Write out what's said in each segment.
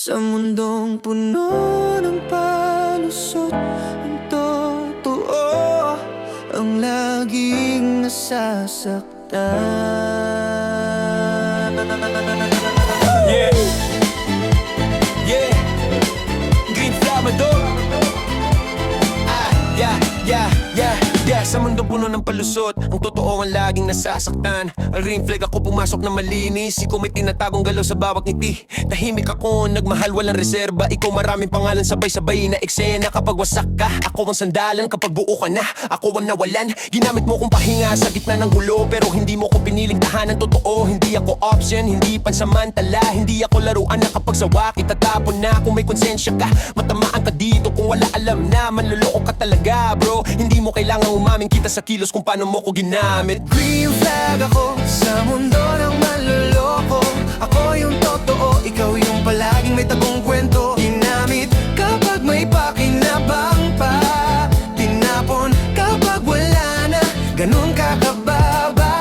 Sa mundong puno ng palusot, ang totoo ang laging nasasaktan. Yeah, yeah, Green Flamador. Yeah, yeah, yeah, yeah. Sa mundo puno ng palusot, ang totoo ang laging nasasaktan. Ang green flag ako pumasok na malinis. Ikaw may tinatagong galaw sa bawat ngiti. Tahimik ako, nagmahal walang reserba. Ikaw maraming pangalan, sabay-sabay na eksena. Kapag wasak ka, ako ang sandalan. Kapag buo ka na, ako ang nawalan. Ginamit mo kong pahinga sa gitna ng gulo, pero hindi mo ko piniling tahanan. Totoo, hindi ako option, hindi pansamantala. Hindi ako laruan na kapag sawa itatapon na. Kung may konsensya ka, matamaan ka dito. Kung wala alam na, manloloko ka talaga bro. Hindi mo kailangang umamin kita sa kilos kung paano mo ko ginamit. Green flag ako sa mundo ng manloloko. Ako yung totoo, ikaw yung palaging may tagong kwento. Ginamit kapag may pakinabang pa, tinapon kapag wala na, ganun kakababa.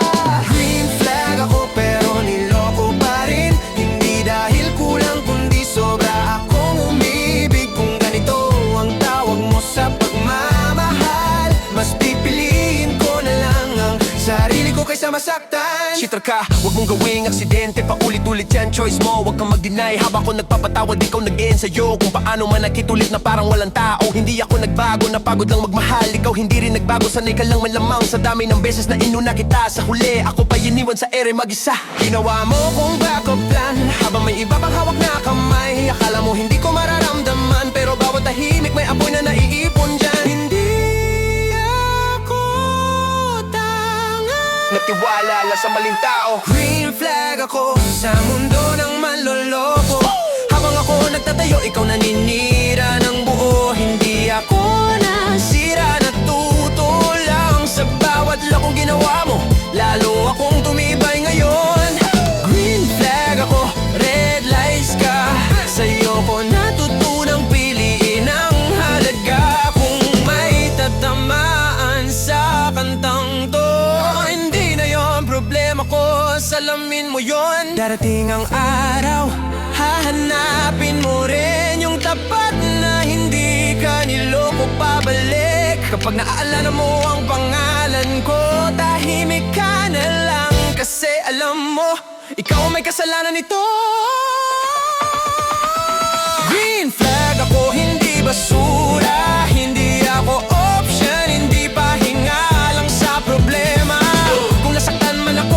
Green flag ako pero niloko pa rin. Hindi dahil kulang kundi sobra akong umibig. Kung ganito ang tawag mo sa pagmamahal, mas pipiliin ko na lang ang sarili ko kaysa masaktan. Cheater ka, huwag mong gawing aksidente. Paulit-ulit yan, choice mo, huwag kang mag-deny. Habang ako nagpapatawad, ikaw nag-ensayo kung paano man nakitulit na parang walang tao. Hindi ako nagbago, napagod lang magmahal. Ikaw hindi rin nagbago, sanay ka lang malamang. Sa dami ng beses na inuna kita, sa huli ako pa iniwan sa ere mag-isa. Ginawa mo kung backup plan, habang may iba pang hawak na kamay. Akala mo hindi ko mararamdaman, pero bawat tahimik may apoy na naiipon dyan. Hindi natiwala lang sa maling tao. Green flag ako sa mundo ng manloloko. Habang ako nagtatayo, ikaw naninira ng buo. Hindi ako nasira, natuto lang sa bawat lakong ginawa mo. Lalo akong tumibay ngayon. Green flag ako, red lights ka. Sa'yo ko natutunang piliin ang halaga. Kung may tatamaan sa kantang to, problema ko, salamin mo yon. Darating ang araw, hahanapin mo rin yung tapat na hindi ka niloko pabalik. Kapag naaalala mo ang pangalan ko, tahimik ka na lang. Kasi alam mo, ikaw may kasalanan nito. Green flag ako, hindi basura. Hindi ako option, hindi pahinga lang sa problema.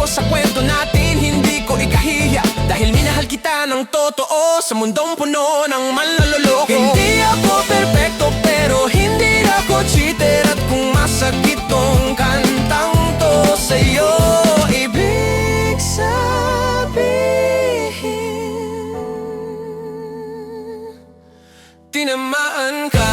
Sa kwento natin, hindi ko ikahiya, dahil minahal kita ng totoo sa mundong puno ng manloloko. Hindi ako perfecto pero hindi ako cheater. At kung masakit tong kantang to sa'yo, ibig sabihin tinamaan ka.